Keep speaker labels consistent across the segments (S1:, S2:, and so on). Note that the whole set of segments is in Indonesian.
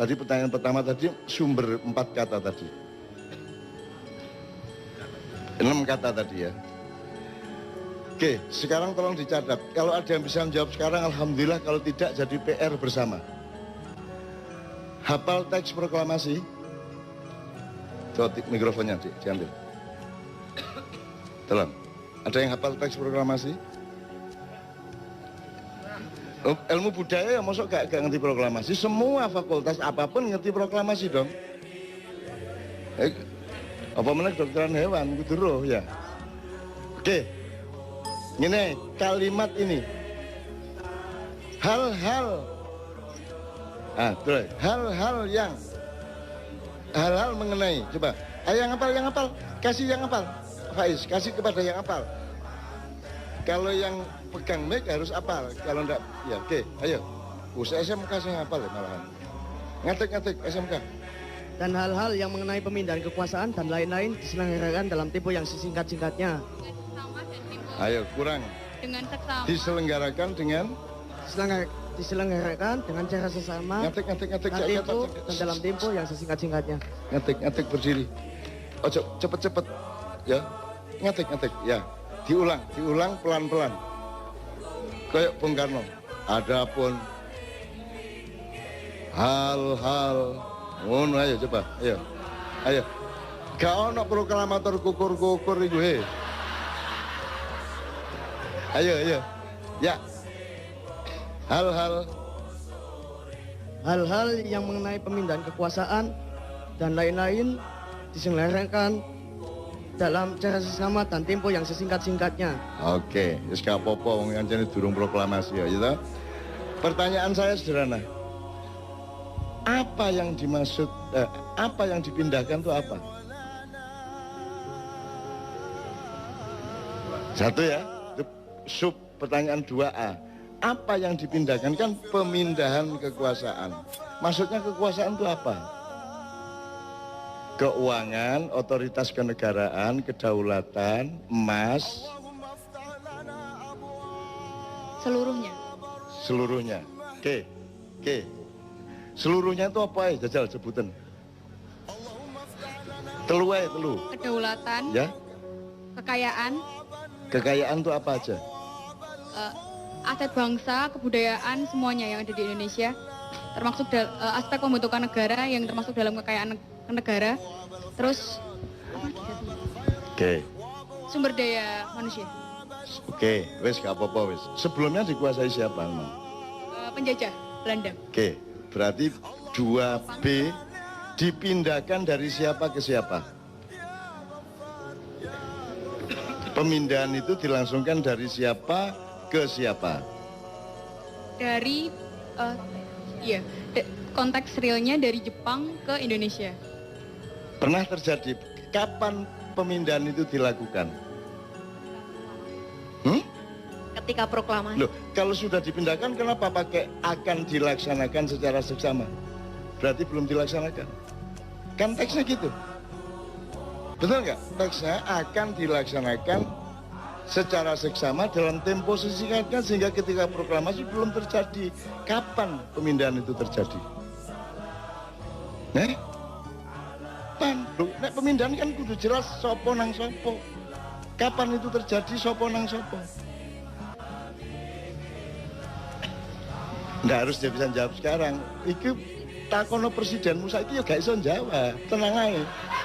S1: Tadi pertanyaan pertama tadi sumber 4 kata tadi. 6 kata tadi ya. Oke, sekarang tolong dicatat. Kalau ada yang bisa menjawab sekarang, alhamdulillah. Kalau tidak, jadi PR bersama. Hafal teks proklamasi. Coba mikrofonnya diambil. Tolong. Ada yang hafal teks proklamasi? Ilmu budaya ya masuk gak ngerti proklamasi. Semua fakultas apapun ngerti proklamasi dong. Apa mana kedokteran hewan, kudu roh ya. Oke, ini kalimat ini. Hal-hal, terus hal-hal mengenai. Coba, ayo yang hafal, kasih yang hafal. Faiz, kasih kepada yang hafal. Kalau yang pegang mic harus hafal, kalau enggak, ya oke, ayo. Usai SMK saya hafal ya malahan. Ngetik SMK.
S2: Dan hal-hal yang mengenai pemindahan kekuasaan dan lain-lain diselenggarakan dalam tempo yang sesingkat-singkatnya.
S1: Ayo, kurang.
S3: Dengan seksama.
S1: Diselenggarakan dengan?
S2: Diselenggarakan dengan cara sesama.
S1: Ngetik.
S2: Dan dalam tempo yang sesingkat-singkatnya.
S1: Ngetik berdiri. Ojo, cepet-cepet. Ya, ngetik, ya. Diulang pelan-pelan. Kayak Bung Karno. Adapun hal-hal, ayo coba, ayo. Gak ono proklamator kukur-kukur iku he. Ayo. Ya. Hal-hal
S2: yang mengenai pemindahan kekuasaan dan lain-lain diselenggarakan dalam cara sesama dan tempo yang sesingkat-singkatnya.
S1: Oke, wis gak apa-apa wong kancane durung proklamasi ya, gitu. Pertanyaan saya sederhana. Apa yang dimaksud, apa yang dipindahkan itu apa? Satu ya, sub pertanyaan 2A. Apa yang dipindahkan? Kan pemindahan kekuasaan. Maksudnya kekuasaan itu apa? Keuangan, otoritas kenegaraan, kedaulatan, emas. Seluruhnya. Oke. Seluruhnya itu apa ya? Jajal sebutan. Telu.
S3: Kedaulatan.
S1: Ya.
S3: Kekayaan.
S1: Kekayaan itu apa aja?
S3: Aset bangsa, kebudayaan, semuanya yang ada di Indonesia. Termasuk aspek pembentukan negara yang termasuk dalam kekayaan negara. Terus apa lagi satunya?
S1: Oke.
S3: Sumber daya manusia.
S1: Oke, wes gak apa-apa wes. Sebelumnya dikuasai siapa memang?
S3: Penjajah Belanda.
S1: Oke, berarti 2B dipindahkan dari siapa ke siapa? Pemindahan itu dilangsungkan dari siapa ke siapa?
S3: Dari konteks realnya dari Jepang ke Indonesia.
S1: Pernah terjadi. Kapan pemindahan itu dilakukan?
S3: Ketika proklamasi.
S1: Loh, kalau sudah dipindahkan kenapa pakai akan dilaksanakan secara seksama? Berarti belum dilaksanakan. Kan teksnya gitu. Betul nggak? Teksnya akan dilaksanakan secara seksama dalam tempo sesingkatnya sehingga ketika proklamasi belum terjadi. Kapan pemindahan itu terjadi? Nek pemindahan kan kudu jelas sopo nang sopo. Kapan itu terjadi, sopo nang sopo. Nggak harus dia bisa jawab sekarang. Iki takono presidenmu saiki ya gak iso jawab. Tenang aja,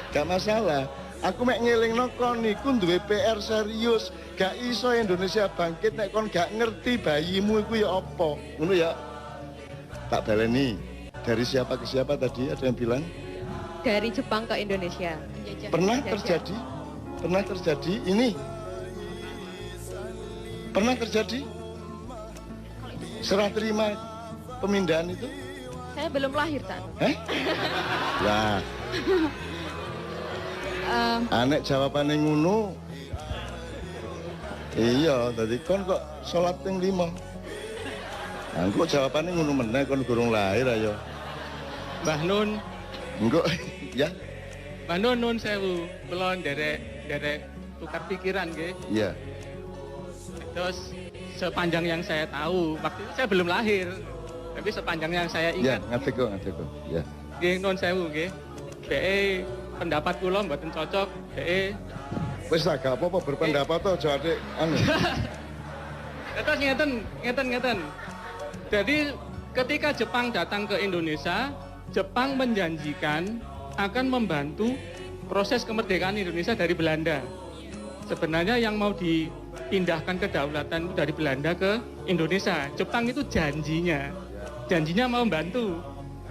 S1: gak masalah. Aku mek ngelingno kon niku duwe PR serius. Gak iso Indonesia bangkit nek kon gak ngerti bayimu iku ya apa. Ngono ya. Tak baleni. Dari siapa ke siapa tadi ada yang bilang?
S3: Dari Jepang ke Indonesia.
S1: Pernah terjadi? Pernah terjadi ini? Pernah terjadi? Serah terima pemindahan itu?
S3: Saya belum lahir, Tan.
S1: Lah. Anek jawabannya ngono. Iya, tadi kon kok sholat yang 5. Engko jawabannya ngono meneh kon gurung lahir ayo.
S4: Mbah Nun.
S1: Engko ya.
S4: Mbah Nun sewu, kula derek tukar pikiran nggih.
S1: Iya.
S4: Terus sepanjang yang saya tahu, waktu itu saya belum lahir. Tapi sepanjang yang saya
S1: Ya,
S4: ingat,
S1: ngerti kok. Ya.
S4: nggih nun sewu nggih. BE pendapat kula mboten cocok, BE
S1: Wis tak gak apa-apa berpendapat to aja adik anu.
S4: terus ngeten. Jadi ketika Jepang datang ke Indonesia, Jepang menjanjikan akan membantu proses kemerdekaan Indonesia dari Belanda. Sebenarnya yang mau dipindahkan kedaulatan dari Belanda ke Indonesia. Jepang itu janjinya mau membantu.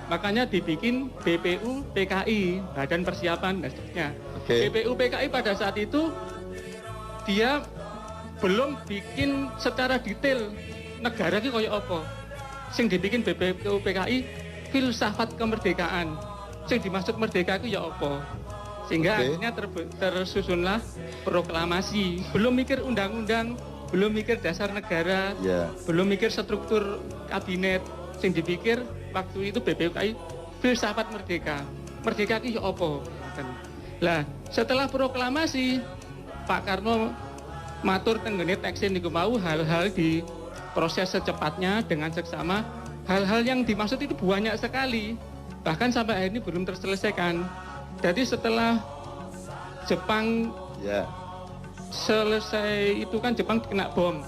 S4: Makanya dibikin BPU PKI, Badan Persiapan dan seterusnya.
S1: Oke.
S4: BPU PKI pada saat itu dia belum bikin secara detail negara ini kayak apa. Sing dibikin BPU PKI filsafat kemerdekaan. Sing dimaksud merdeka itu ya apa. Sehingga akhirnya tersusunlah proklamasi. Belum mikir undang-undang, belum mikir dasar negara, belum mikir struktur kabinet. Sing dipikir waktu itu BPUKI filsafat merdeka. Merdeka itu ya apa? Lah, setelah proklamasi Pak Karno matur tenggene teksin niku mau hal-hal di proses secepatnya dengan seksama. Hal-hal yang dimaksud itu banyak sekali. Bahkan sampai hari ini belum terselesaikan. Jadi setelah Jepang selesai itu kan Jepang kena bom.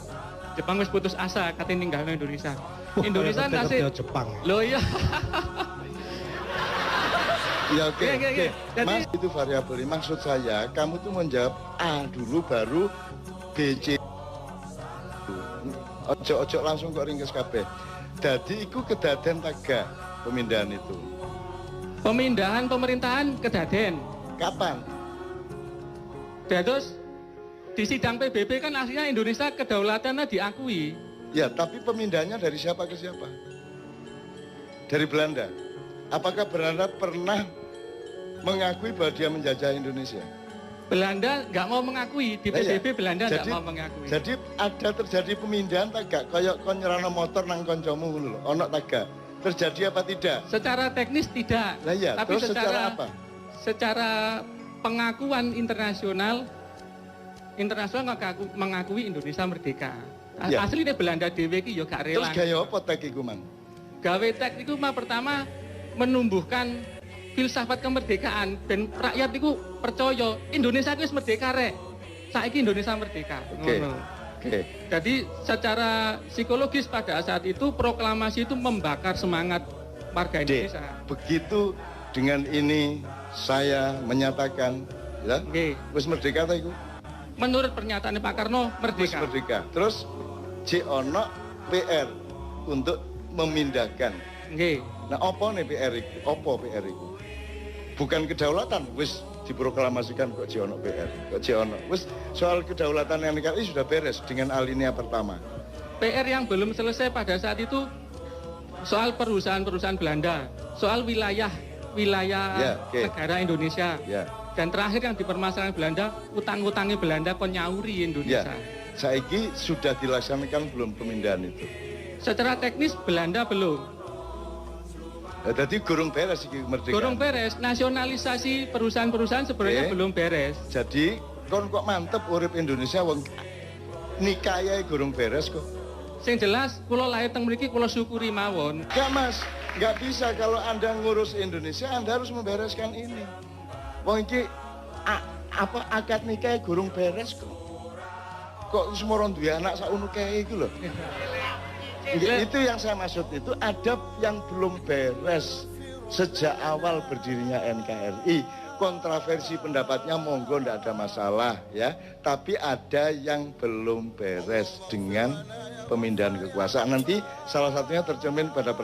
S4: Jepang wis putus asa katanya ninggalin Indonesia. Indonesia nasib
S5: Jepang.
S4: Loh iya.
S1: Ya oke.
S4: Jadi,
S1: Mas itu variabel. Maksud saya kamu tuh menjawab A dulu baru B, C. Ojo langsung kok ringkes kabeh. Dadi iku kedaden taga pemindahan itu.
S4: Pemindahan pemerintahan kedaden.
S1: Kapan?
S4: Terus di sidang PBB kan aslinya Indonesia kedaulatannya diakui.
S1: Ya, tapi pemindahannya dari siapa ke siapa? Dari Belanda. Apakah Belanda pernah mengakui bahwa dia menjajah Indonesia?
S4: Belanda nggak mau mengakui, di PBB Belanda nggak mau mengakui.
S1: Jadi ada terjadi pemindahan tagak, kayak kon nyerano motor nang koncomu ngono lho, ono tagak. Terjadi apa tidak?
S4: Secara teknis tidak.
S1: Lah iya,
S4: tapi
S1: terus secara apa?
S4: Secara pengakuan internasional mengakui Indonesia merdeka.
S1: Ya.
S4: Aslinya Belanda dhewe iki ya gak rela.
S1: Terus gaya apa tek iku, Mang?
S4: Gawe tek iku pertama menumbuhkan filsafat kemerdekaan dan rakyat itu percaya Indonesia itu merdeka rek. Saiki Indonesia merdeka.
S1: Oke.
S4: Jadi secara psikologis pada saat itu proklamasi itu membakar semangat warga Indonesia.
S1: Begitu dengan ini saya menyatakan ya, wis merdeka ta iku?
S4: Menurut pernyataan Pak Karno merdeka.
S1: Wis merdeka. Terus J ono PR untuk memindahkan.
S4: Nggih.
S1: Nah, apa nih PR itu? Apa PR itu? Bukan kedaulatan, wis diproklamasikan kok J ono PR. Kok J ono. Wis soal kedaulatan yang NKRI sudah beres dengan alinea pertama.
S4: PR yang belum selesai pada saat itu soal perusahaan-perusahaan Belanda, soal wilayah negara Indonesia. Dan terakhir yang dipermasalahkan Belanda, utang-utangnya Belanda kon nyauri Indonesia.
S1: Saiki sudah dilaksanakan belum pemindahan itu?
S4: Secara teknis Belanda belum.
S1: Jadi gurung beres iki kemerdekaan.
S4: Gurung beres, nasionalisasi perusahaan-perusahaan sebenarnya belum beres.
S1: Jadi kon kok mantep urip Indonesia wong nikah gurung beres kok.
S4: Sing jelas kula lahir teng mriki kula syukuri mawon.
S1: Enggak Mas, enggak bisa kalau Anda ngurus Indonesia Anda harus membereskan ini. Wong iki akad nikah gurung beres kok. Kok semua orang duwe anak sak unu kae iku lho. Itu yang saya maksud, itu ada yang belum beres sejak awal berdirinya NKRI. Kontroversi pendapatnya monggo ndak ada masalah ya, tapi ada yang belum beres dengan pemindahan kekuasaan. Nanti salah satunya tercermin pada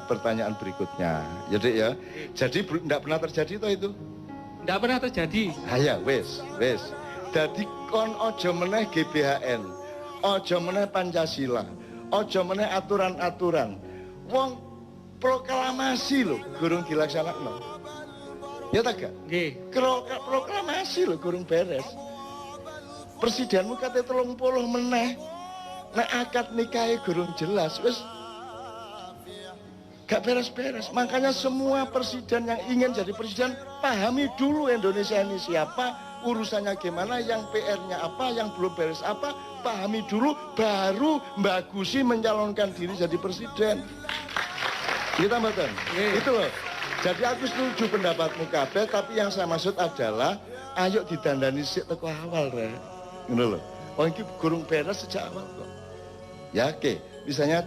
S1: pertanyaan berikutnya. Jadi ya, jadi ndak pernah terjadi toh itu?
S4: Ndak pernah terjadi.
S1: Ya wes. Jadi kon ojo meneh GBHN, ojo meneh Pancasila, ojo meneh aturan-aturan. Wong proklamasi lho, gurung dilaksanakno. Ya tak gak?
S4: Nggih.
S1: Proklamasi lho gurung beres. Presidenmu kate 30 meneh. Nek akad nikahe gurung jelas, wis gak beres-beres. Makanya semua presiden yang ingin jadi presiden pahami dulu Indonesia ini siapa, urusannya gimana, yang PR-nya apa, yang belum beres apa, pahami dulu, baru Mbak Gusi mencalonkan diri jadi presiden. Kita mboten.
S4: Nggih.
S1: Itu loh. Jadi aku setuju pendapatmu kabeh, tapi yang saya maksud adalah ayo didandani sik teko awal, Rek. Ngono lho. Wong iki gurung beres sejak awal kok. Ya oke, misalnya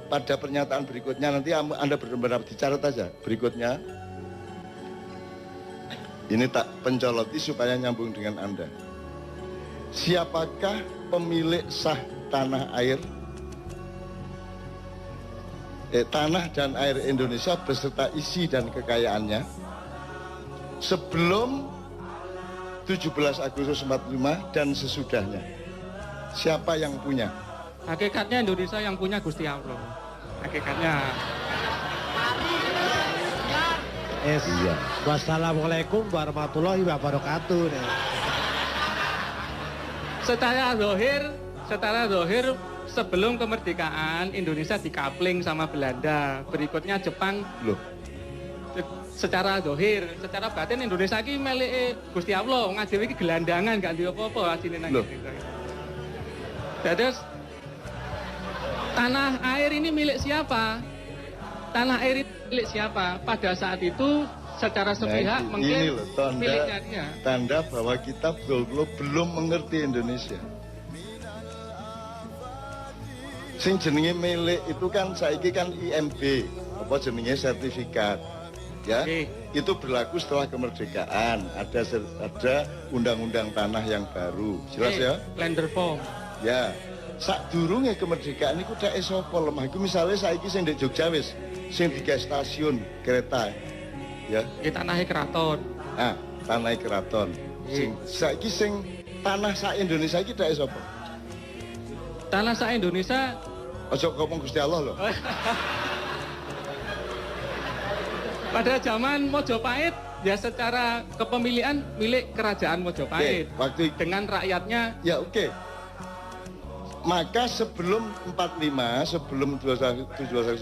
S1: pada pernyataan berikutnya nanti Anda benar-benar dicatat aja berikutnya. Ini tak pencoloti supaya nyambung dengan Anda. Siapakah pemilik sah tanah air? Tanah dan air Indonesia beserta isi dan kekayaannya sebelum 17 Agustus 45 dan sesudahnya. Siapa yang punya?
S4: Hakikatnya Indonesia yang punya Gusti Allah. Hakikatnya.
S1: Iya.
S5: Wassalamualaikum warahmatullahi wabarakatuh.
S4: Secara zahir sebelum kemerdekaan Indonesia dikapling sama Belanda. Berikutnya Jepang.
S1: Loh,
S4: Secara zahir, secara batin Indonesia iki melike Gusti Allah, ngadewe iki gelandangan gak duwe apa-apa asline nang
S1: Loh.
S4: kene. Dados tanah air ini milik siapa? Tanah air ini milik siapa? Pada saat itu secara sepihak
S1: ini
S4: mengklaim
S1: loh
S4: miliknya dia.
S1: tanda bahwa kita belum mengerti Indonesia. Sing jenenge milik itu kan saiki kan IMB, apa jenenge sertifikat. Ya,
S4: Oke.
S1: itu berlaku setelah kemerdekaan. Ada undang-undang tanah yang baru. Jelas ya?
S4: Land reform.
S1: Ya. Sadurunge kemerdekaan iku dak sapa lemah iku misale saiki sing ndek Jogja wis sing digawe stasiun kereta. Ya.
S4: Iki tanahnya keraton.
S1: Ah, tanah keraton. Sing saiki sing tanah sak Indonesia iki dak sapa?
S4: Tanah sa Indonesia
S1: Aja ngomong Gusti Allah loh.
S4: pada zaman Mojopahit ya secara kepemilikan milik kerajaan Mojopahit.
S1: Oke, waktu
S4: dengan rakyatnya.
S1: ya oke. Maka sebelum 45, sebelum 1745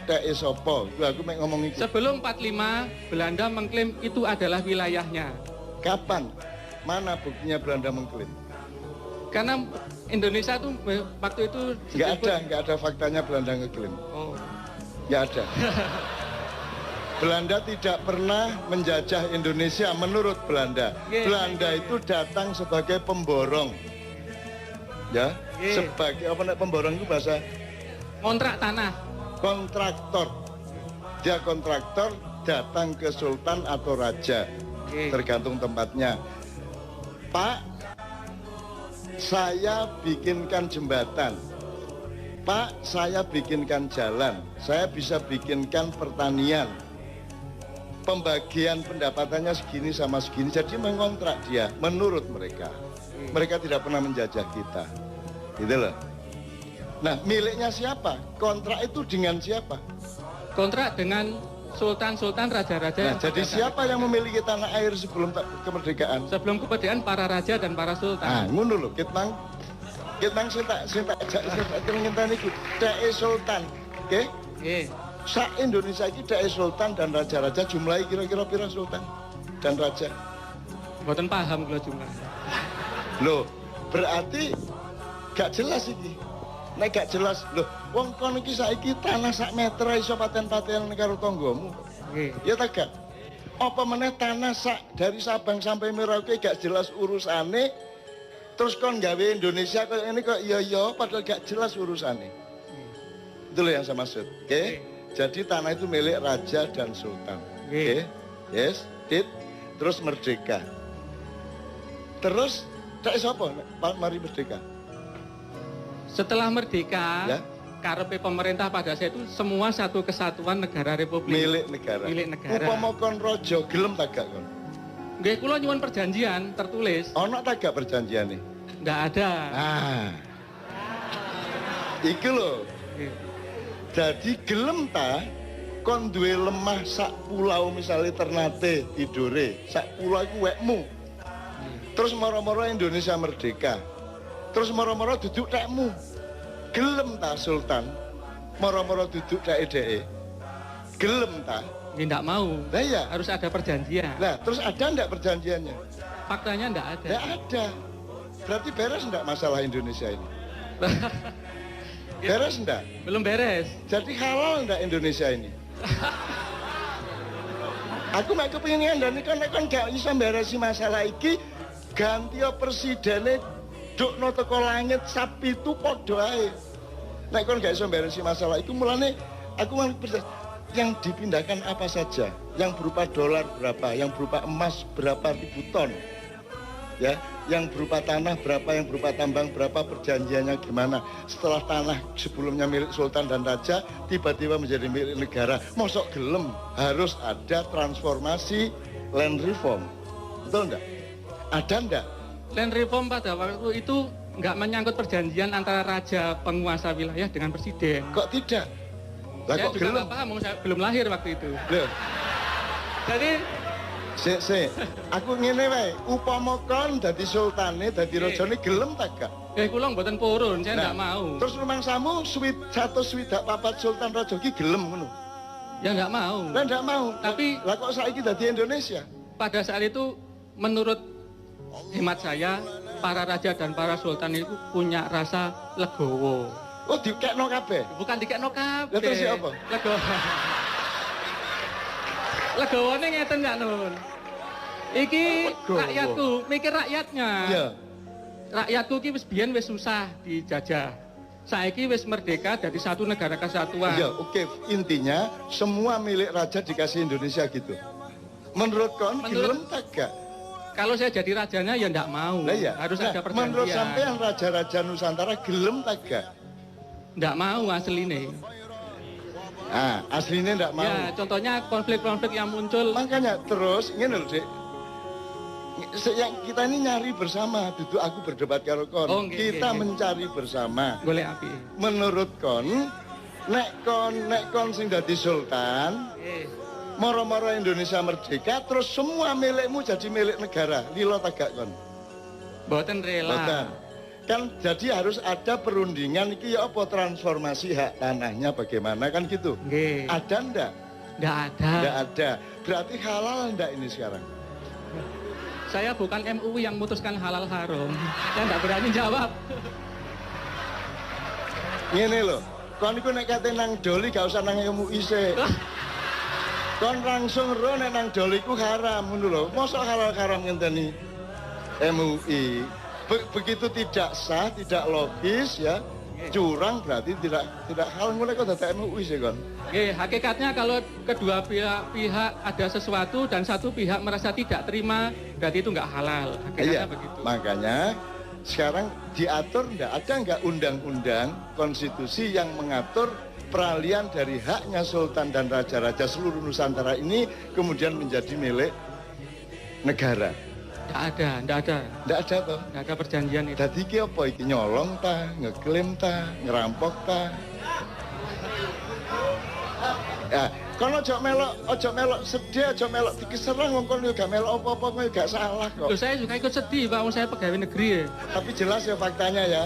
S1: dak sapa? Itu aku mek ngomong iki.
S4: Sebelum 45 Belanda mengklaim itu adalah wilayahnya.
S1: Kapan? Mana buktinya Belanda mengklaim?
S4: Karena Indonesia tuh waktu itu
S1: Nggak ada faktanya Belanda ngeklaim.
S4: Oh.
S1: Nggak ada. Belanda tidak pernah menjajah Indonesia menurut Belanda.
S4: Ye.
S1: Belanda itu datang sebagai pemborong. Ya,
S4: Ye.
S1: sebagai apa nek pemborong itu bahasa
S4: Kontrak tanah.
S1: kontraktor. Dia kontraktor datang ke sultan atau raja,
S4: Ye.
S1: tergantung tempatnya. Pak, saya bikinkan jembatan. Pak, saya bikinkan jalan. Saya bisa bikinkan pertanian. Pembagian pendapatannya segini sama segini. Jadi mengontrak dia menurut mereka. Mereka tidak pernah menjajah kita. Gitu loh. Nah, miliknya siapa? Kontrak itu dengan siapa?
S4: Kontrak dengan sultan-sultan raja-raja.
S1: Nah,
S4: yang
S1: jadi
S4: pada
S1: siapa yang memiliki tanah air sebelum kemerdekaan?
S4: sebelum kemerdekaan para raja dan para
S1: Ah,
S4: sultan.
S1: ngono lho, kitang sing tak ngenteni iku dake sultan. Oke?
S4: Nggih.
S1: Sak Indonesia iki dake sultan dan raja-raja jumlahnya kira-kira pira sultan dan raja?
S4: Mboten paham kula jumlah.
S1: Loh, berarti gak jelas iki. Nek gak jelas, loh, wong kon iki saiki tanah sak meter iso paten-paten karo tanggamu.
S4: Nggih.
S1: Ya ta gak? Apa meneh tanah sak dari Sabang sampai Merauke gak jelas urusane, terus kon gawe Indonesia kayak ini kok iya padahal gak jelas urusane. Itu loh yang saya maksud. Oke? Jadi tanah itu milik raja dan sultan. Oke? Yes, terus merdeka. Terus tak sapa mari merdeka.
S4: Setelah merdeka,
S1: Ya.
S4: karepe pemerintah pada saat itu semua satu kesatuan negara republik.
S1: Milik negara.
S4: Milik negara.
S1: Upama kon raja gelem tak gak kon?
S4: Nggih, kula nyuwun perjanjian tertulis.
S1: Ono tak gak perjanjiane?
S4: Nggak ada.
S1: Ah. Iki lho.
S4: Nggih.
S1: Jadi gelem ta kon duwe lemah sak pulau misalnya Ternate Tidore, sak pulau iku wekmu. Terus moro-moro Indonesia merdeka. Terus moro-moro duduk tekmu. Gelem ta Sultan? Moro-moro duduk dhek-dheke. Gelem ta?
S4: Nggih, nggak mau.
S1: Lah iya.
S4: Harus ada perjanjian.
S1: Lah terus ada ndak perjanjiannya?
S4: Faktanya nggak ada.
S1: Ndak ada. Berarti beres ndak masalah Indonesia ini? Beres enggak?
S4: Belum beres.
S1: Jadi halal enggak Indonesia ini? Aku mek kepengin ngandani kon gak iso beresi masalah iki, ganti presidene dukno teko langit sapi itu padha ae. Nek kon gak iso beresi masalah iku mulane aku yang dipindahkan apa saja, yang berupa dolar berapa, yang berupa emas berapa ribu ton. Ya, yang berupa tanah berapa, yang berupa tambang berapa, perjanjiannya gimana. Setelah tanah sebelumnya milik sultan dan raja tiba-tiba menjadi milik negara, mosok gelem harus ada transformasi land reform. Betul enggak? Ada enggak?
S4: Land reform pada waktu itu nggak menyangkut perjanjian antara raja penguasa wilayah dengan presiden.
S1: Kok tidak? Lah
S4: Saya
S1: kok
S4: juga
S1: gelem?
S4: nggak paham, saya belum lahir waktu itu.
S1: Loh,
S4: Jadi
S1: aku ngene wae, upama kon dadi sultane, dadi rajane gelem tak gak?
S4: kula mboten purun, saya nggak mau.
S1: Terus rumangsamu 164 sultan raja ki gelem ngono.
S4: Ya nggak mau.
S1: Lah ndak mau.
S4: Tapi
S1: lah kok saiki dadi Indonesia?
S4: pada saat itu menurut hemat saya para raja dan para sultan itu punya rasa legowo.
S1: Oh, dikekno kabeh.
S4: Bukan dikekno kabeh.
S1: Lah terus apa?
S4: Legowo. Legowonya ngeten Kak Nun. Iki
S1: Legowo.
S4: rakyatku, mikir rakyatnya.
S1: Iya.
S4: Rakyatku ki wis biyen wis susah dijajah. Saiki wis merdeka dari satu negara kesatuan.
S1: Iya, oke. Intinya semua milik raja dikasih Indonesia gitu. Menurut kon gelem tak gak?
S4: Kalau saya jadi rajanya ya ndak mau.
S1: Lah iya.
S4: Harus
S1: Nah,
S4: ada perjanjian.
S1: menurut sampean raja-raja Nusantara gelem tak gak?
S4: Ndak mau asline.
S1: Ah, aslinya ndak mau.
S4: Ya, contohnya konflik-konflik yang muncul.
S1: Makanya terus ngene lho, Dik. Yang kita ini nyari bersama, duduk aku berdebat karo kon.
S4: Oh, nggih,
S1: Kita
S4: nggih.
S1: mencari bersama.
S4: Golek api.
S1: Menurut kon, nek kon sing dadi sultan, moro-moro Indonesia merdeka, terus semua milikmu jadi milik negara. Lilo tagak kon.
S4: Mboten rela.
S1: Boten. Kan jadi harus ada perundingan iki ya apa transformasi hak tanahnya bagaimana kan gitu.
S4: Nggih.
S1: Ada ndak?
S4: Ndak ada.
S1: Ndak ada. Berarti halal ndak ini sekarang?
S4: Saya bukan MUI yang memutuskan halal haram. Saya nggak berani jawab.
S1: Ngene lho, kon iku nek kate nang doli gak usah nang MUI sik. Kon langsung ro nek nang doli ku haram ngono lho. Mosok halal haram ngenteni MUI. Begitu tidak sah, tidak logis ya. Curang berarti tidak hal ngono kok dadi MUI sih kon.
S4: Nggih, hakikatnya kalau kedua pihak ada sesuatu dan satu pihak merasa tidak terima, berarti itu nggak halal. Hakikatnya begitu.
S1: Makanya sekarang diatur ada nggak undang-undang konstitusi yang mengatur peralihan dari haknya sultan dan raja-raja seluruh Nusantara ini kemudian menjadi milik negara.
S4: Nggak ada.
S1: Nggak ada toh?
S4: Nggak ada perjanjian itu.
S1: Dadi iki apa iki nyolong ta, ngeklaim ta, ngerampok ta? Ya, kono ojo melok sedih, ojo melok dikiserang wong kono gak melok apa-apa kowe gak salah kok.
S4: Loh, saya juga ikut sedih, Pak, saya pegawai negeri ya.
S1: Tapi jelas ya faktanya ya.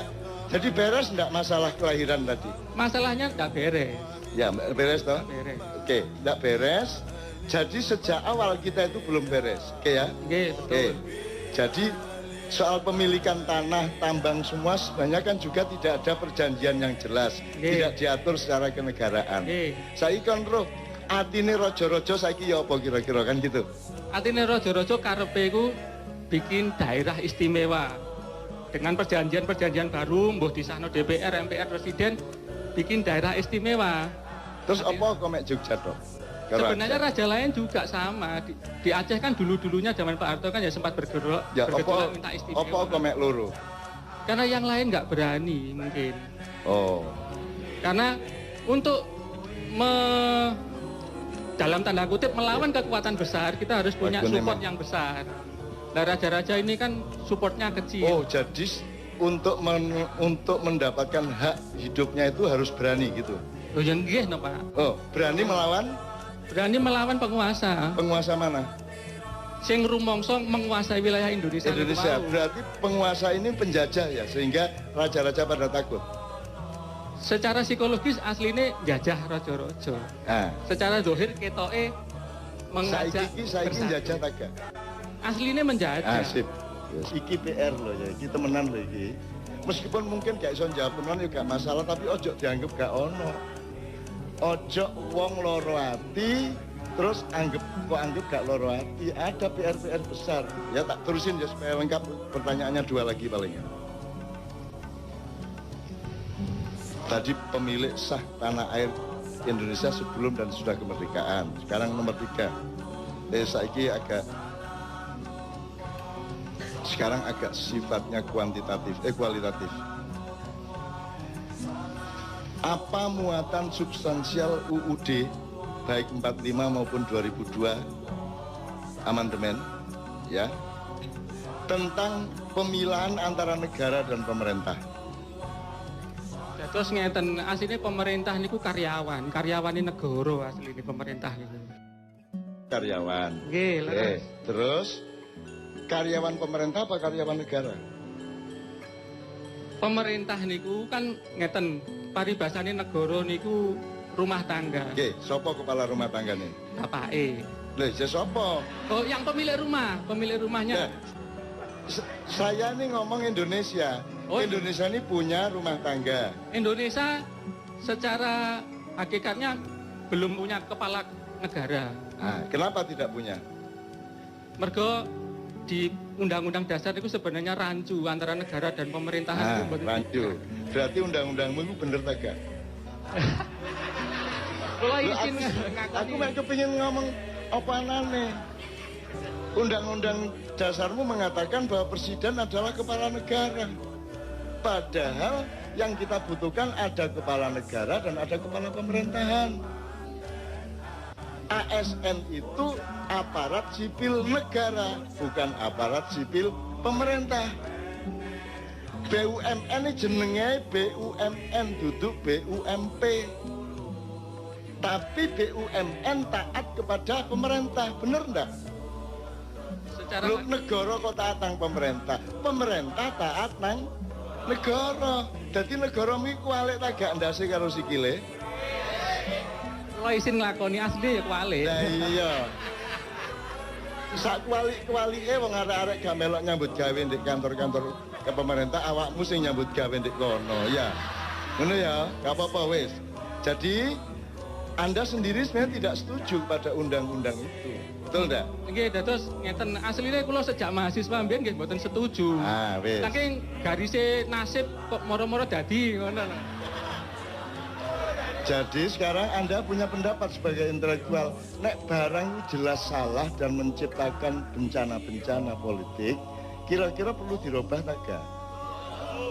S1: Jadi beres enggak masalah kelahiran tadi?
S4: Masalahnya nggak beres.
S1: Ya, beres toh?
S4: Nggak beres.
S1: Oke, enggak beres. Jadi sejak awal kita itu belum beres. Oke ya?
S4: Nggih,
S1: Oke.
S4: betul.
S1: Jadi soal pemilikan tanah, tambang semua sebenarnya kan juga tidak ada perjanjian yang jelas,
S4: Nggih.
S1: tidak diatur secara kenegaraan.
S4: Nggih.
S1: Saiki kan roh, atine rojo-rojo saiki ya apa kira-kira kan gitu.
S4: Artinya rojo-rojo karepe ku bikin daerah istimewa dengan perjanjian-perjanjian baru, mbuh disahno DPR, MPR, Presiden, bikin daerah istimewa.
S1: Terus apa kok mek Jogja toh?
S4: Sebenarnya raja lain juga sama. Di Aceh kan dulu-dulunya zaman Pak Harto kan ya sempat bergejolak minta istimewa.
S1: apa kok mek loro?
S4: Karena yang lain nggak berani mungkin.
S1: Oh.
S4: Karena untuk dalam tanda kutip melawan kekuatan besar, kita harus punya
S1: Bagus,
S4: support
S1: memang.
S4: yang besar. Nah, raja-raja ini kan supportnya kecil.
S1: Oh, jadi untuk mendapatkan hak hidupnya itu harus berani gitu.
S4: Oh, yang nggih no, Pak.
S1: Oh, berani melawan
S4: Berani melawan penguasa.
S1: penguasa mana?
S4: Sing rumangsa menguasai wilayah Indonesia.
S1: Indonesia.
S4: Mau.
S1: Berarti penguasa ini penjajah ya, sehingga raja-raja pada takut.
S4: Secara psikologis aslinya jajah rojo-rojo.
S1: Nah,
S4: Secara dohir ketoke mengajak
S1: saiki
S4: bersatu.
S1: jajah taga.
S4: Aslinya menjajah.
S1: Ah, sip. Yes. Iki PR loh ya, iki temenan loh iki. Meskipun mungkin gak iso jawab temenan ya gak masalah, tapi ojo dianggap gak ono. Ojo wong loro ati terus anggap gak loro ati. Ada PR besar. Ya tak terusin ya supaya lengkap, pertanyaannya 2 lagi paling. Tadi pemilik sah tanah air Indonesia sebelum dan sudah kemerdekaan. Sekarang nomor 3. Saiki sekarang agak sifatnya kualitatif. Apa muatan substansial UUD baik 45 maupun 2002 amandemen ya tentang pemilahan antara negara dan pemerintah?
S4: Ya, terus ngeten, aslinya pemerintah niku karyawan ini negara aslinya pemerintah niku.
S1: Karyawan.
S4: Nggih,
S1: Terus karyawan pemerintah apa karyawan negara?
S4: Pemerintah niku kan ngeten, paribasane negara niku rumah tangga.
S1: Oke, sopo kepala rumah tangga nih?
S4: Bapake.
S1: Loh, sopo?
S4: Oh, yang pemilik rumahnya.
S1: Ya, saya nih ngomong Indonesia.
S4: Oh,
S1: Indonesia ini punya rumah tangga.
S4: Indonesia secara hakikatnya belum punya kepala negara.
S1: Nah, kenapa tidak punya?
S4: Mergo di Undang-Undang Dasar itu sebenarnya rancu antara negara dan pemerintahan.
S1: Rancu. Berarti undang-undangmu itu bener tak gak?
S4: Kalau izin
S1: aku gak kepingin ngomong apa aneh. Undang-undang dasarmu mengatakan bahwa presiden adalah kepala negara. Padahal yang kita butuhkan ada kepala negara dan ada kepala pemerintahan. ASN itu aparat sipil negara, bukan aparat sipil pemerintah. BUMN ini jenenge BUMN, duduk BUMP. Tapi BUMN taat kepada pemerintah, bener enggak? Secara negara kok taat nang pemerintah, pemerintah taat nang negara. Jadi negara miku alik tak gak ndase karo sikile.
S4: Kalau izin nglakoni asli ya kuali.
S1: Nah iya. Sak kuali-kualike wong arek-arek gak melok nyambut gawe di kantor-kantor ke pemerintah, awakmu sing nyambut gawe di kono ya. Ngono ya, gak apa-apa wis. Jadi Anda sendiri sebenarnya tidak setuju pada undang-undang itu. Betul enggak?
S4: Nggih, terus ngeten asline kula sejak mahasiswa mbiyen nggih mboten setuju.
S1: Ah, wis.
S4: Saking garise nasib kok moro-moro dadi ngono lho.
S1: Jadi sekarang Anda punya pendapat sebagai intelektual, nek barang jelas salah dan menciptakan bencana-bencana politik, kira-kira perlu dirubah tak gak?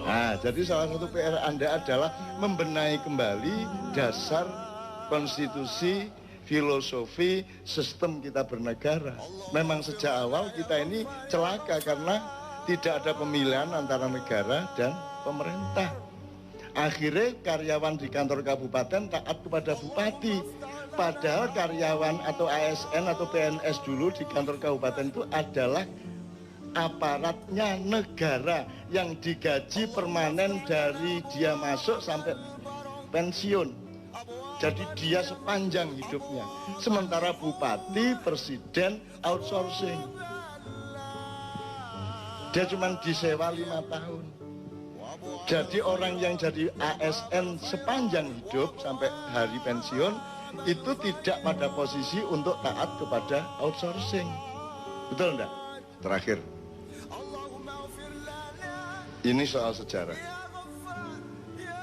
S1: Nah, jadi salah satu PR Anda adalah membenahi kembali dasar konstitusi, filosofi, sistem kita bernegara. Memang sejak awal kita ini celaka karena tidak ada pemilihan antara negara dan pemerintah. Akhirnya karyawan di kantor kabupaten taat kepada bupati. Padahal karyawan atau ASN atau PNS dulu di kantor kabupaten itu adalah aparatnya negara yang digaji permanen dari dia masuk sampai pensiun. Jadi dia sepanjang hidupnya. Sementara bupati, presiden outsourcing. Dia cuma disewa 5 tahun. Jadi orang yang jadi ASN sepanjang hidup sampai hari pensiun itu tidak pada posisi untuk taat kepada outsourcing. Betul enggak? Terakhir. Ini soal sejarah.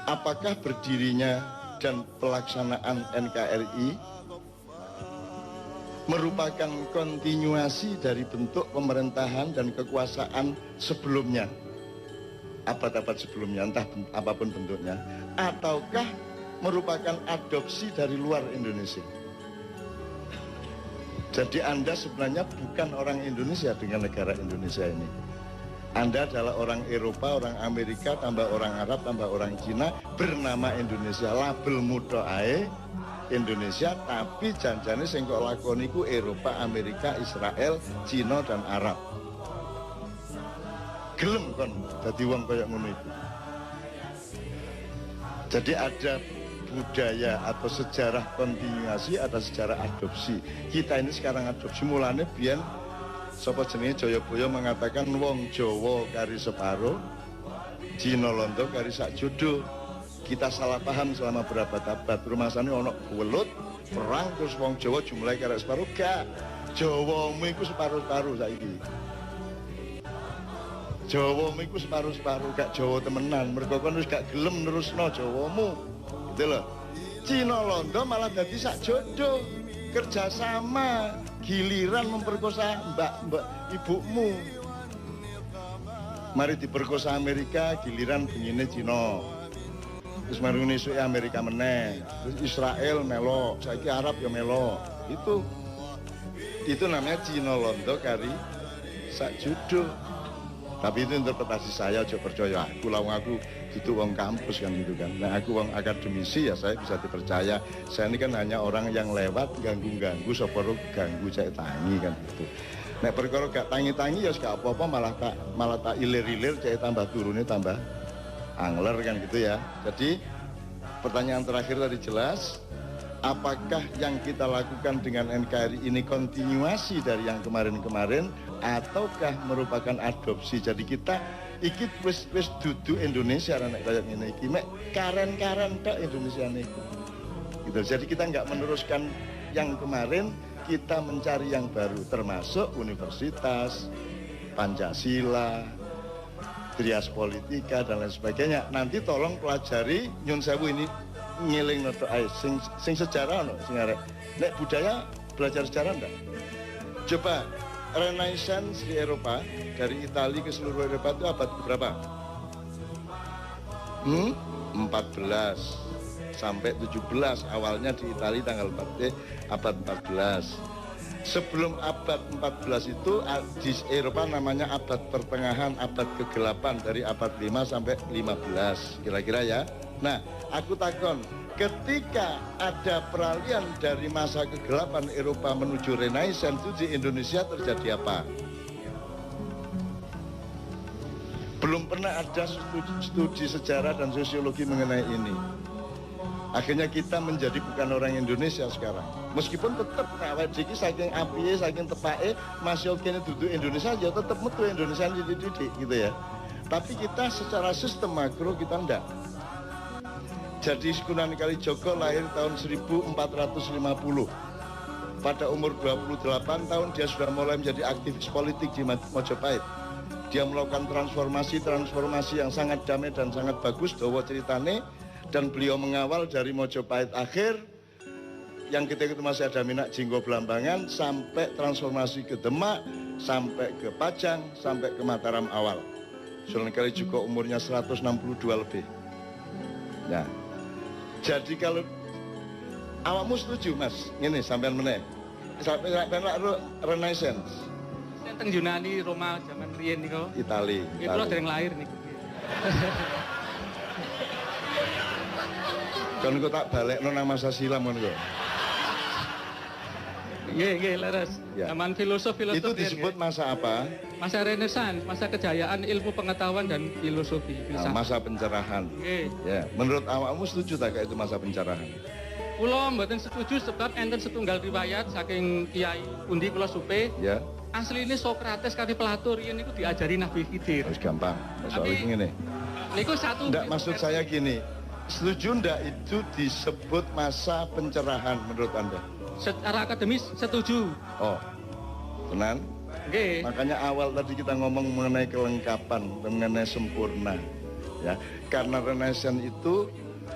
S1: Apakah berdirinya dan pelaksanaan NKRI merupakan kontinuasi dari bentuk pemerintahan dan kekuasaan sebelumnya? Abad-abad sebelumnya, entah apapun bentuknya, ataukah merupakan adopsi dari luar Indonesia? Jadi Anda sebenarnya bukan orang Indonesia dengan negara Indonesia ini. Anda adalah orang Eropa, orang Amerika, tambah orang Arab, tambah orang Cina, bernama Indonesia, label muda ae Indonesia, tapi janjane sing kok lakoni ku Eropa, Amerika, Israel, Cina dan Arab. Gelem kon dadi wong kaya ngono iku. Jadi ada budaya atau sejarah kontinuasi, ada sejarah adopsi. Kita ini sekarang adopsi, mulanya biyen sapa jenenge Jayabaya mengatakan wong Jawa kari separo, Cina Londo kari sak jodoh. Kita salah paham selama berabad-abad. Rumasane ono welut perang terus wong Jawa jumlahe kari separo, gak. Jawamu iku separo-separo saiki. Jawamu iku separo-separo, gak Jawa temenan. Mergo kon wis gak gelem nerusno Jawamu. Gitu loh. Cina Londo malah dadi sak jodoh. Kerjasama, giliran memperkosa mbak ibumu. Mari diperkosa Amerika, giliran bengine Cina. Terus mari esuk Amerika meneh. Terus Israel melo, saiki Arab ya melo. Itu namanya Cina Londo kari sak jodoh. Tapi itu interpretasi saya, aja percaya aku, lawang aku itu wong kampus kan gitu kan. Nah aku wong akademisi ya saya bisa dipercaya. Saya ini kan hanya orang yang lewat ganggu-ganggu, soporo ganggu cek tangi kan gitu. Nek perkara gak tangi-tangi ya gak apa-apa, malah tak ilir-ilir cek tambah turunnya tambah angler kan gitu ya. Jadi pertanyaan terakhir tadi jelas, apakah yang kita lakukan dengan NKRI ini kontinuasi dari yang kemarin-kemarin ataukah merupakan adopsi? Jadi kita iki wis dudu Indonesia nek kaya ngene iki mek karen-karen tok Indonesia niku. Gitu. Jadi kita nggak meneruskan yang kemarin, kita mencari yang baru termasuk universitas, Pancasila, Trias Politika dan lain sebagainya. Nanti tolong pelajari nyun sewu ini ngiling noto ae sing sejarah ono sing arek. Nek budaya belajar sejarah ndak? Coba Renaissance di Eropa, dari Italia ke seluruh Eropa itu abad berapa? 14 sampai 17, awalnya di Italia tanggal 4 abad 14. Sebelum abad 14 itu di Eropa namanya abad pertengahan, abad ke-8, dari abad 5 sampai 15 kira-kira ya. Nah, aku takon, ketika ada peralihan dari masa kegelapan Eropa menuju Renaissance itu di Indonesia terjadi apa? Belum pernah ada studi sejarah dan sosiologi mengenai ini. Akhirnya kita menjadi bukan orang Indonesia sekarang. Meskipun tetap awake dhewe saking apiye, saking tepake masih oke duduk Indonesia ya tetap metu Indonesia dididik gitu ya. Tapi kita secara sistem makro kita ndak. Jadi Sunan Kalijaga lahir tahun 1450. Pada umur 28 tahun dia sudah mulai menjadi aktivis politik di Mojopahit. Dia melakukan transformasi yang sangat damai dan sangat bagus, dawa ceritane, dan beliau mengawal dari Mojopahit akhir yang ketika itu masih ada Minak Jinggo Belambangan sampai transformasi ke Demak, sampai ke Pajang, sampai ke Mataram awal. Sunan Kalijaga umurnya 162 lebih. Nah, jadi kalau awakmu setuju Mas, ini sampean meneh. Sampai Renaissance.
S4: Teng Yunani, Roma zaman riyen niku.
S1: Itali.
S4: Iki kula dereng lahir niku.
S1: Kan kok tak balekno nang masa silam ngono kok.
S4: Nggih, leres.
S1: Ya.
S4: Zaman filosof
S1: Itu disebut masa apa?
S4: Masa Renaissance, masa kejayaan ilmu pengetahuan dan filosofi.
S1: Nah, masa pencerahan.
S4: Nggih.
S1: Ya, menurut awakmu setuju tak kayak itu masa pencerahan?
S4: Kula mboten setuju sebab enten setunggal riwayat saking Kiai pundi kula supe.
S1: Ya.
S4: Asline Sokrates kali Plato riyen niku diajari Nabi Khidir.
S1: Harus gampang. Soal ngene.
S4: Niku satu.
S1: Ndak, maksud saya gini. Setuju ndak itu disebut masa pencerahan menurut Anda?
S4: Secara akademis setuju.
S1: Oh. Tenan?
S4: Nggih.
S1: Makanya awal tadi kita ngomong mengenai kelengkapan, mengenai sempurna. Ya, karena Renaissance itu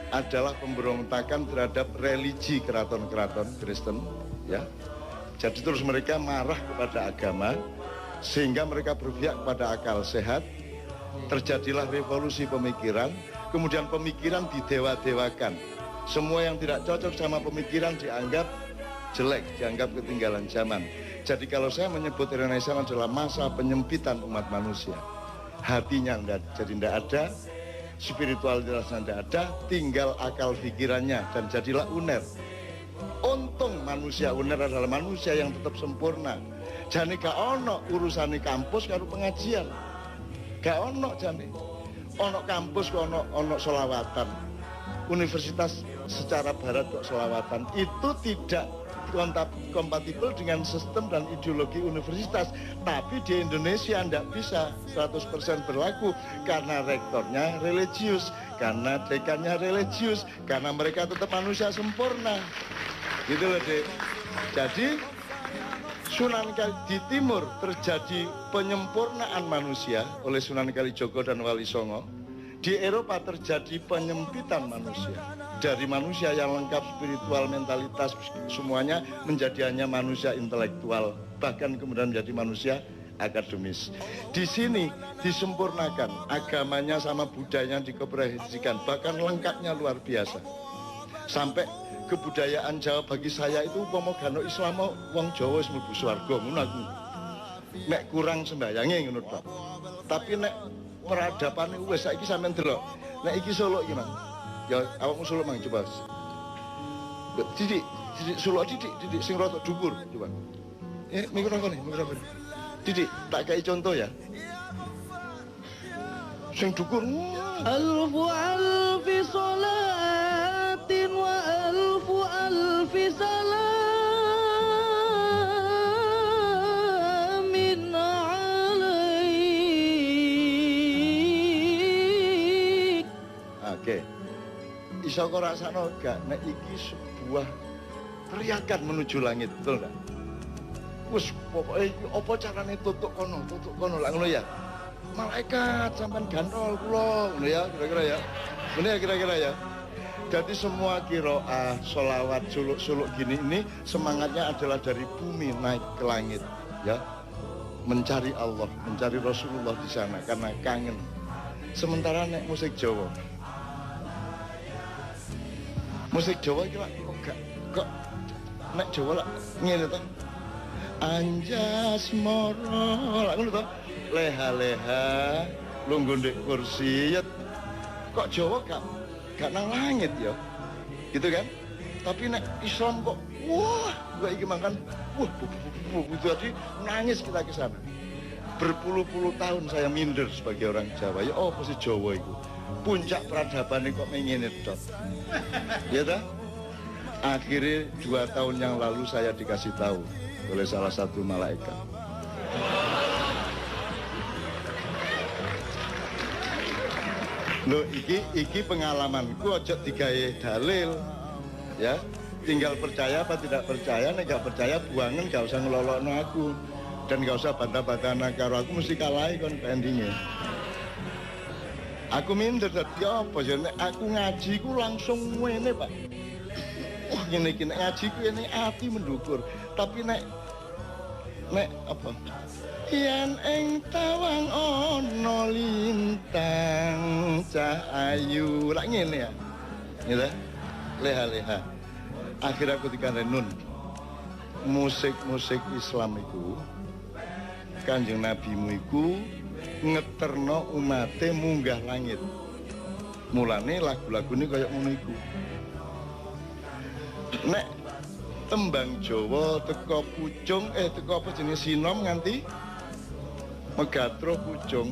S1: adalah pemberontakan terhadap religi keraton-keraton Kristen, ya. Jadi terus mereka marah kepada agama sehingga mereka berpihak kepada akal sehat. Terjadilah revolusi pemikiran, kemudian pemikiran didewa-dewakan. Semua yang tidak cocok sama pemikiran dianggap jelek, dianggap ketinggalan zaman. Jadi kalau saya menyebut Renaissance adalah masa penyempitan umat manusia. Hatinya jadi tidak ada, spiritualitasnya tidak ada, tinggal akal pikirannya dan jadilah uner. Untung manusia uner adalah manusia yang tetap sempurna. Jane gak ono urusane kampus karo pengajian. Gak ono jane. Ono kampus kok ono selawatan. Universitas secara barat kok selawatan. Itu tidak kompatibel dengan sistem dan ideologi universitas. Tapi di Indonesia tidak bisa 100% berlaku karena rektornya religius, karena dekannya religius, karena mereka tetap manusia sempurna. Gitu loh, Dek. Jadi Sunan di timur terjadi penyempurnaan manusia oleh Sunan Kalijogo dan Wali Songo. Di Eropa terjadi penyempitan manusia. Dari manusia yang lengkap spiritual, mentalitas, semuanya menjadi hanya manusia intelektual. Bahkan kemudian menjadi manusia akademis. Di sini disempurnakan, agamanya sama budayanya dikomprensikan, bahkan lengkapnya luar biasa. Sampai kebudayaan Jawa bagi saya itu umpama gano Islam wong Jawa wis mlebu swarga ngono aku. Nek kurang sembayange ngono tok. Tapi nek peradapane wis saiki sampean delok. Nek iki Solo iki, Mang. Ya awakmu Solo, Mang, coba. Didik Solo didik sing rada dhuwur coba. Mikrofon. Didik, tak kai contoh ya. Sing dhuwur.
S2: Alfi salatin wa alfi salamin alaik.
S1: Oke. Iso kok rasakno gak nek iki sebuah teriakan menuju langit, betul enggak? Wes pokoke apa carane tutuk kono lak ngono ya. Malaikat sampean gantol kula ngono ya kira-kira ya. Ini ya kira-kira ya. Jadi semua qiraah, sholawat, suluk-suluk gini ini semangatnya adalah dari bumi naik ke langit, ya. Mencari Allah, mencari Rasulullah di sana karena kangen. Sementara nek musik Jawa. Musik Jawa iki kok nek Jawa lak ngene to. Anjas moro, lak ngono to. Leha-leha lungguh ndek kursi ya. Kok Jawa gak nang langit ya, gitu kan? Tapi nek Islam kok, wah, gak iki makan, wah, jadi nangis kita ke sana. Berpuluh-puluh tahun saya minder sebagai orang Jawa. Ya, oh, pasti Jawa itu. Puncak peradaban ini kok menginit dot. Ya dah. Akhirnya 2 tahun yang lalu saya dikasih tahu oleh salah satu malaikat. Loh, iki pengalamanku, ojo digawe dalil, ya. Tinggal percaya apa tidak percaya, nek gak percaya buangan, gak usah ngelolokno aku. Dan gak usah bantah-bantah karo aku, mesti kalahi kon pendingnya. Aku minder, dadi apa ya, nek aku ngaji ku langsung ngene, Pak. Wah, ngene iki nek ngaji ku ngene ati mendukur. Tapi nek apa? Yen ing tawang ana lintang cahayu. Lak ngene ya. Ngene. Leha-leha. Akhir aku dikandani Nun. Musik-musik Islam iku Kanjeng Nabimu iku ngeterno umate munggah langit. Mulane lagu-lagune kaya ngono iku. Nek tembang Jawa teko pucung teko apa jenis sinom nganti Megatro Pucung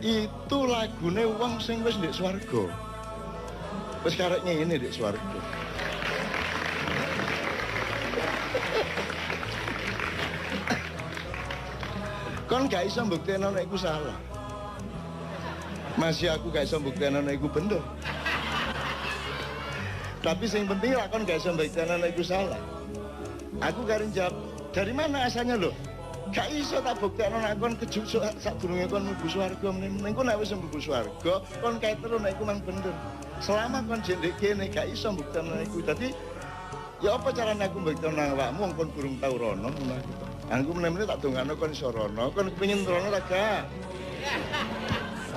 S1: itu lagune wong sing wis ndek swarga. Wis karek ngene ndek swarga. Kon gak iso mbuktekno nek iku salah. Masih aku gak iso mbuktekno nek iku bener. Tapi sing penting lah kon gak iso mbuktekno nek iku salah. Aku karen jawab, dari mana asalnya lho? Gak iso tak buktekno nek kon kejuk sadurunge kon mlebu swarga meneng kon nek wis mlebu swarga kon kae terus nek iku mang bener. Selama kon jendek kene gak iso mbuktekno nek iku. Dadi ya apa carane aku mbuktekno nang awakmu wong kon durung tau rono ngono gitu. Aku meneh tak dongakno kon iso rono, kon kepengin rono ta gak?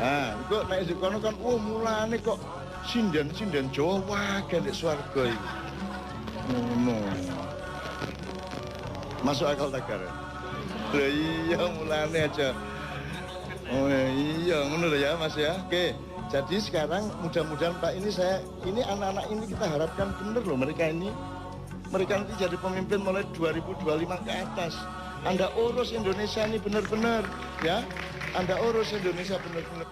S1: Ah, kok nek kono kan mulane kok sinden-sinden Jawa wae nek swarga iki. Ngono. Masuk akal tak kare? Lah iya mulane aja. Oh iya ngono lho ya Mas ya. Oke. Jadi sekarang mudah-mudahan Pak ini anak-anak ini kita harapkan bener loh mereka nanti jadi pemimpin mulai 2025 ke atas. Anda urus Indonesia ini benar-benar ya. Anda urus Indonesia benar-benar.